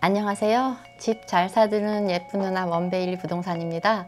안녕하세요. 집 잘 사드는 예쁜 누나 원베일리 부동산입니다.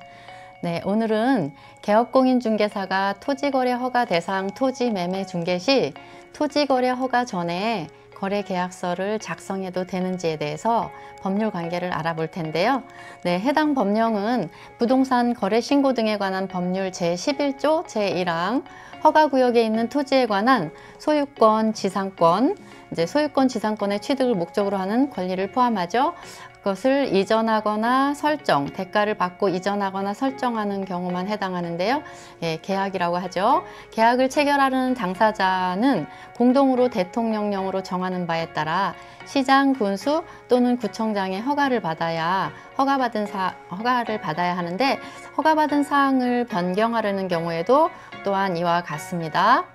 네, 오늘은 개업공인중개사가 토지거래 허가 대상 토지 매매 중개 시 토지거래 허가 전에 거래계약서를 작성해도 되는지에 대해서 법률 관계를 알아볼 텐데요. 네, 해당 법령은 부동산 거래 신고 등에 관한 법률 제11조 제1항 허가구역에 있는 토지에 관한 소유권, 지상권, 소유권, 지상권의 취득을 목적으로 하는 권리를 포함하죠. 그것을 이전하거나 설정, 대가를 받고 이전하거나 설정하는 경우만 해당하는데요. 예, 계약이라고 하죠. 계약을 체결하는 당사자는 공동으로 대통령령으로 정하는 바에 따라 시장, 군수 또는 구청장의 허가를 받아야 허가를 받아야 하는데, 허가받은 사항을 변경하려는 경우에도 또한 이와 같습니다.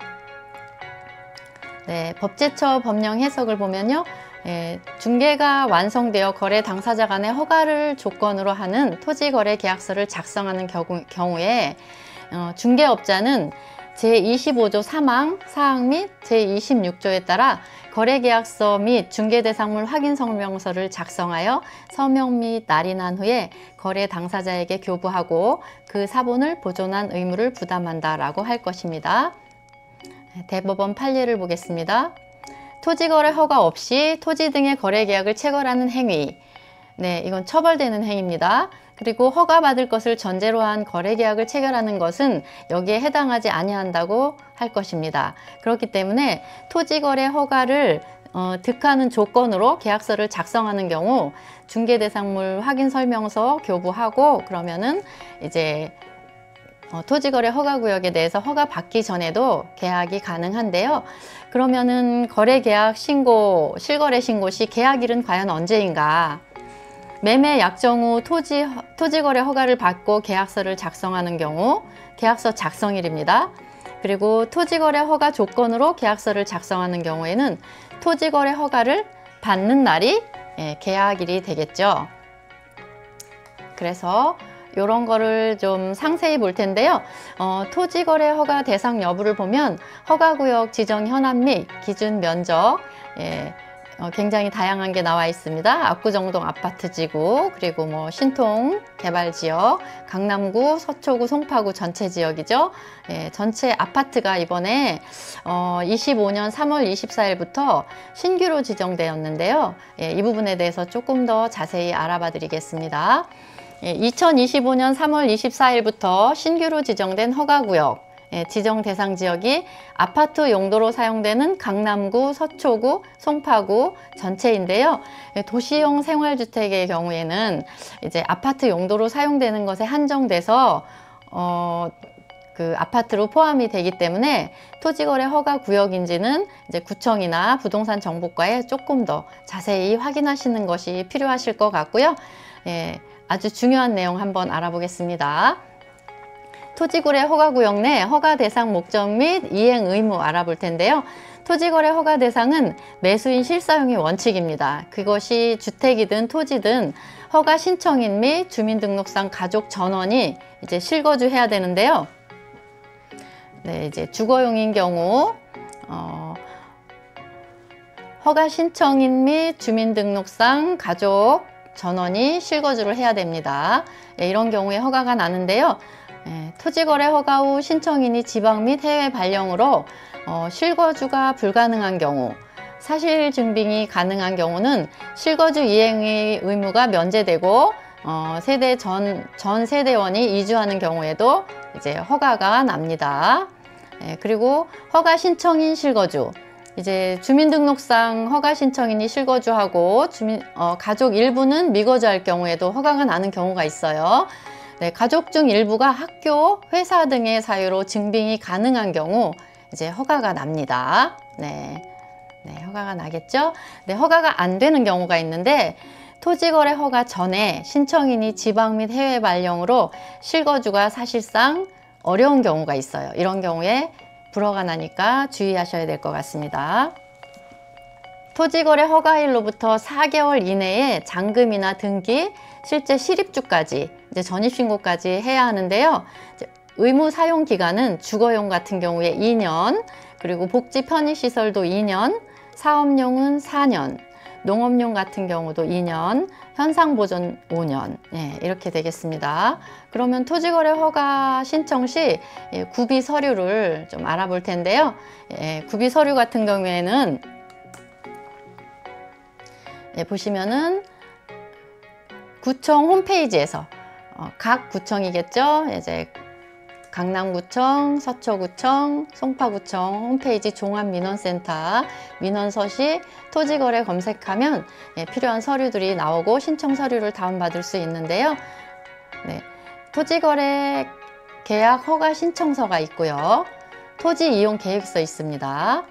네, 법제처 법령 해석을 보면요. 중개가 완성되어 거래 당사자 간의 허가를 조건으로 하는 토지거래 계약서를 작성하는 경우에 중개업자는 제25조 3항, 4항 및 제26조에 따라 거래계약서 및 중개대상물 확인설명서를 작성하여 서명 및 날인한 후에 거래 당사자에게 교부하고 그 사본을 보존한 의무를 부담한다라고 할 것입니다. 대법원 판례를 보겠습니다. 토지거래 허가 없이 토지 등의 거래계약을 체결하는 행위, 네, 이건 처벌되는 행위입니다. 그리고 허가받을 것을 전제로 한 거래계약을 체결하는 것은 여기에 해당하지 아니한다고 할 것입니다. 그렇기 때문에 토지거래 허가를 득하는 조건으로 계약서를 작성하는 경우 중개대상물 확인설명서 교부하고 그러면은 이제 토지거래 허가구역에 대해서 허가받기 전에도 계약이 가능한데요. 그러면은 거래계약 신고, 실거래 신고 시 계약일은 과연 언제인가? 매매 약정 후 토지거래 허가를 받고 계약서를 작성하는 경우 계약서 작성일입니다. 그리고 토지거래 허가 조건으로 계약서를 작성하는 경우에는 토지거래 허가를 받는 날이 계약일이 되겠죠. 그래서 이런 거를 좀 상세히 볼 텐데요. 토지거래 허가 대상 여부를 보면 허가구역 지정 현황 및 기준 면적, 굉장히 다양한 게 나와 있습니다. 압구정동 아파트지구, 그리고 뭐 신통 개발지역, 강남구, 서초구, 송파구 전체 지역이죠. 전체 아파트가 이번에 25년 3월 24일부터 신규로 지정되었는데요. 이 부분에 대해서 조금 더 자세히 알아봐 드리겠습니다. 2025년 3월 24일부터 신규로 지정된 허가구역, 지정 대상 지역이 아파트 용도로 사용되는 강남구, 서초구, 송파구 전체인데요. 도시형 생활주택의 경우에는 이제 아파트 용도로 사용되는 것에 한정돼서 그 아파트로 포함이 되기 때문에 토지거래 허가 구역인지는 이제 구청이나 부동산 정보과에 조금 더 자세히 확인하시는 것이 필요하실 것 같고요. 아주 중요한 내용 한번 알아보겠습니다. 토지거래 허가구역 내 허가 대상 목적 및 이행 의무 알아볼 텐데요. 토지거래 허가 대상은 매수인 실사용이 원칙입니다. 그것이 주택이든 토지든 허가 신청인 및 주민등록상 가족 전원이 이제 실거주해야 되는데요. 네, 이제 주거용인 경우 허가 신청인 및 주민등록상 가족 전원이 실거주를 해야 됩니다. 이런 경우에 허가가 나는데요. 토지거래 허가 후 신청인이 지방 및 해외 발령으로 실거주가 불가능한 경우, 사실 증빙이 가능한 경우는 실거주 이행의 의무가 면제되고 전 세대원이 이주하는 경우에도 이제 허가가 납니다. 그리고 허가 신청인 실거주, 이제 주민등록상 허가 신청인이 실거주하고 가족 일부는 미거주할 경우에도 허가가 나는 경우가 있어요. 네, 가족 중 일부가 학교, 회사 등의 사유로 증빙이 가능한 경우 이제 허가가 납니다. 네, 허가가 나겠죠? 네, 허가가 안 되는 경우가 있는데 토지거래 허가 전에 신청인이 지방 및 해외 발령으로 실거주가 사실상 어려운 경우가 있어요. 이런 경우에 불허가 나니까 주의하셔야 될 것 같습니다. 토지거래 허가일로부터 4개월 이내에 잔금이나 등기, 실제 실입주까지 이제 전입신고까지 해야 하는데요. 의무 사용 기간은 주거용 같은 경우에 2년, 그리고 복지 편의시설도 2년, 사업용은 4년, 농업용 같은 경우도 2년, 현상보존 5년, 예, 이렇게 되겠습니다. 그러면 토지거래 허가 신청 시 구비 서류를 좀 알아볼 텐데요. 예, 구비 서류 같은 경우에는 보시면은 구청 홈페이지에서 각 구청이겠죠. 이제 강남구청, 서초구청, 송파구청 홈페이지 종합민원센터 민원서시 토지거래 검색하면 필요한 서류들이 나오고 신청 서류를 다운받을 수 있는데요. 네, 토지거래 계약 허가 신청서가 있고요. 토지 이용 계획서 있습니다.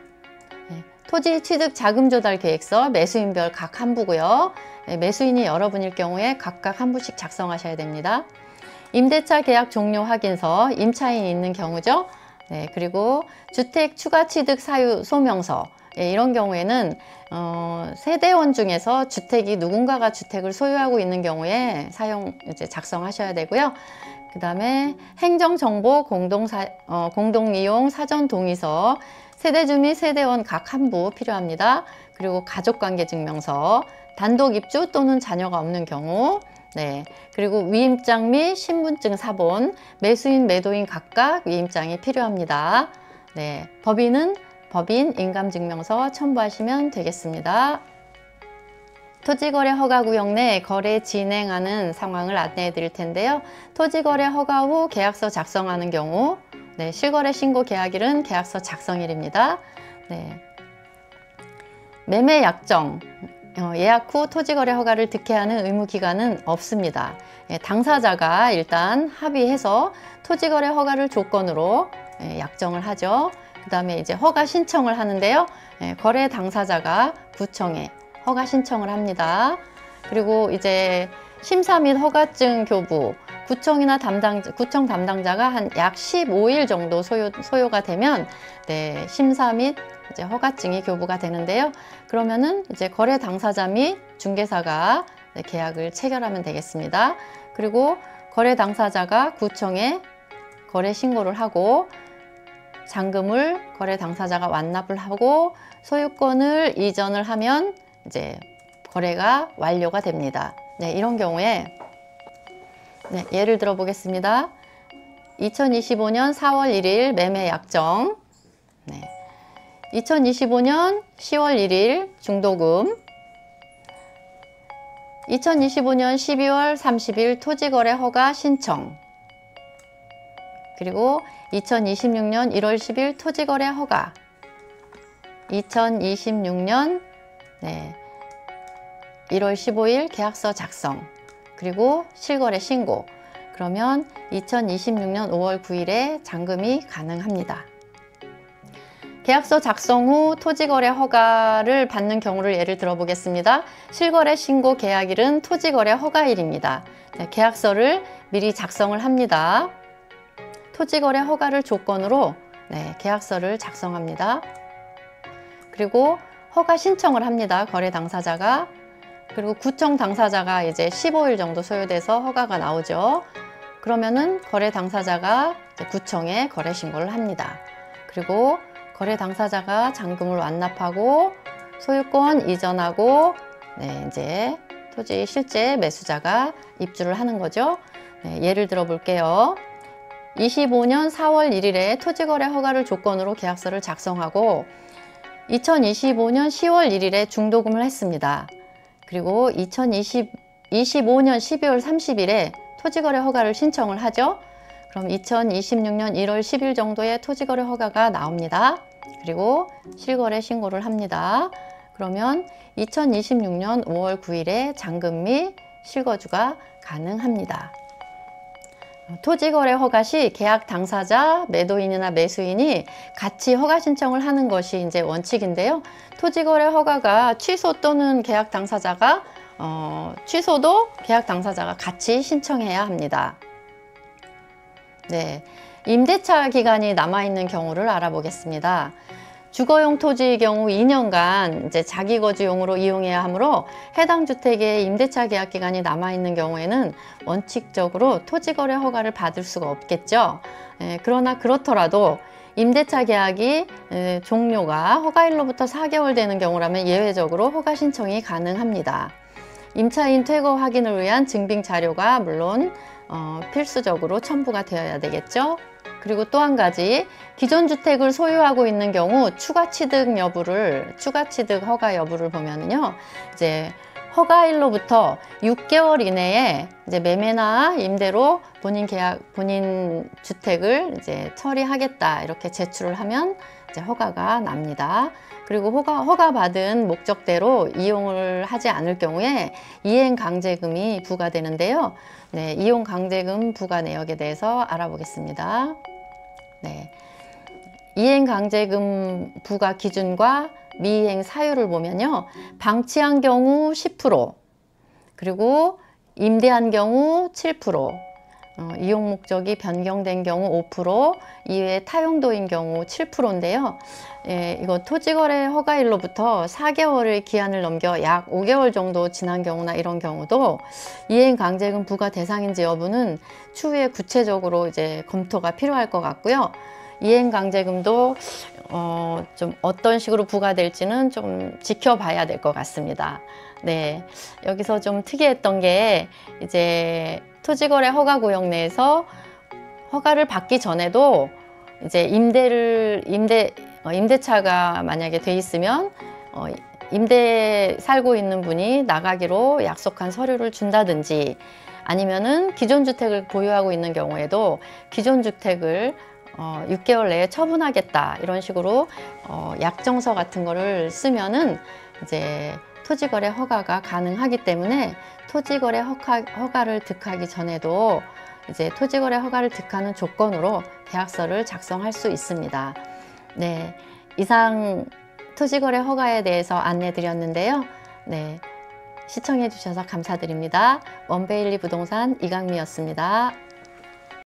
토지 취득 자금 조달 계획서 매수인별 각 한 부고요. 매수인이 여러분일 경우에 각각 한 부씩 작성하셔야 됩니다. 임대차 계약 종료 확인서, 임차인이 있는 경우죠. 네, 그리고 주택 추가 취득 사유 소명서. 이런 경우에는 세대원 중에서 주택이 누군가가 주택을 소유하고 있는 경우에 작성하셔야 되고요. 그 다음에 행정정보 공동이용 사전동의서, 세대주 및 세대원 각 한 부 필요합니다. 그리고 가족관계증명서, 단독 입주 또는 자녀가 없는 경우, 네, 그리고 위임장 및 신분증 사본, 매수인, 매도인 각각 위임장이 필요합니다. 네, 법인 인감증명서 첨부하시면 되겠습니다. 토지거래 허가구역 내 거래 진행하는 상황을 안내해 드릴 텐데요. 토지거래 허가 후 계약서 작성하는 경우, 네, 실거래 신고 계약일은 계약서 작성일입니다. 네, 매매 약정, 예약 후 토지거래 허가를 득해하는 의무기간은 없습니다. 당사자가 일단 합의해서 토지거래 허가를 조건으로 약정을 하죠. 그 다음에 이제 허가 신청을 하는데요. 거래 당사자가 구청에 허가 신청을 합니다. 그리고 이제 심사 및 허가증 교부, 구청 담당자가 한 약 15일 정도 소요가 되면, 네, 심사 및 이제 허가증이 교부가 되는데요. 그러면은 이제 거래 당사자 및 중개사가 계약을 체결하면 되겠습니다. 그리고 거래 당사자가 구청에 거래 신고를 하고 잔금을 거래 당사자가 완납을 하고 소유권을 이전을 하면 이제 거래가 완료가 됩니다. 네, 이런 경우에 네, 예를 들어 보겠습니다. 2025년 4월 1일 매매 약정, 네, 2025년 10월 1일 중도금, 2025년 12월 30일 토지거래 허가 신청, 그리고 2026년 1월 10일 토지거래 허가, 2026년 네, 1월 15일 계약서 작성, 그리고 실거래 신고. 그러면 2026년 5월 9일에 잔금이 가능합니다. 계약서 작성 후 토지거래 허가를 받는 경우를 예를 들어 보겠습니다. 실거래 신고 계약일은 토지거래 허가일입니다. 네, 계약서를 미리 작성을 합니다. 토지거래 허가를 조건으로 네, 계약서를 작성합니다. 그리고 허가 신청을 합니다. 거래 당사자가. 그리고 구청 당사자가 이제 15일 정도 소요돼서 허가가 나오죠. 그러면은 거래 당사자가 이제 구청에 거래 신고를 합니다. 그리고 거래 당사자가 잔금을 완납하고 소유권 이전하고 네, 이제 토지 실제 매수자가 입주를 하는 거죠. 네, 예를 들어 볼게요. 25년 4월 1일에 토지거래 허가를 조건으로 계약서를 작성하고 2025년 10월 1일에 중도금을 했습니다. 그리고 2025년 12월 30일에 토지거래 허가를 신청을 하죠. 그럼 2026년 1월 10일 정도에 토지거래 허가가 나옵니다. 그리고 실거래 신고를 합니다. 그러면 2026년 5월 9일에 잔금 및 실거주가 가능합니다. 토지거래 허가 시 계약 당사자, 매도인이나 매수인이 같이 허가 신청을 하는 것이 이제 원칙인데요. 토지거래 허가가 취소 또는 계약 당사자가 취소도 계약 당사자가 같이 신청해야 합니다. 네, 임대차 기간이 남아있는 경우를 알아보겠습니다. 주거용 토지의 경우 2년간 이제 자기거주용으로 이용해야 하므로 해당 주택의 임대차 계약 기간이 남아있는 경우에는 원칙적으로 토지거래 허가를 받을 수가 없겠죠. 그러나 그렇더라도 임대차 계약이 종료가 허가일로부터 4개월 되는 경우라면 예외적으로 허가 신청이 가능합니다. 임차인 퇴거 확인을 위한 증빙 자료가 물론 필수적으로 첨부가 되어야 되겠죠. 그리고 또 한 가지, 기존 주택을 소유하고 있는 경우 추가 취득 허가 여부를 보면요, 이제 허가일로부터 6개월 이내에 이제 매매나 임대로 본인 주택을 이제 처리하겠다 이렇게 제출을 하면 이제 허가가 납니다. 그리고 허가 받은 목적대로 이용을 하지 않을 경우에 이행강제금이 부과되는데요. 네, 이용강제금 부과 내역에 대해서 알아보겠습니다. 네, 이행강제금 부과 기준과 미이행 사유를 보면요, 방치한 경우 10%, 그리고 임대한 경우 7%, 이용 목적이 변경된 경우 5%, 이외에 타용도인 경우 7%인데요. 예, 이거 토지거래 허가일로부터 4개월의 기한을 넘겨 약 5개월 정도 지난 경우나 이런 경우도 이행강제금 부과 대상인지 여부는 추후에 구체적으로 이제 검토가 필요할 것 같고요. 이행강제금도 좀 어떤 식으로 부과될지는 좀 지켜봐야 될 것 같습니다. 네, 여기서 좀 특이했던 게 이제 토지거래 허가구역 내에서 허가를 받기 전에도 이제 임대차가 만약에 돼 있으면 살고 있는 분이 나가기로 약속한 서류를 준다든지, 아니면은 기존 주택을 보유하고 있는 경우에도 기존 주택을 6개월 내에 처분하겠다 이런 식으로 약정서 같은 거를 쓰면은 이제 토지거래 허가가 가능하기 때문에 토지거래 허가를 득하기 전에도 이제 토지거래 허가를 득하는 조건으로 계약서를 작성할 수 있습니다. 네, 이상 토지거래 허가에 대해서 안내 드렸는데요. 네, 시청해 주셔서 감사드립니다. 원베일리 부동산 이강미였습니다.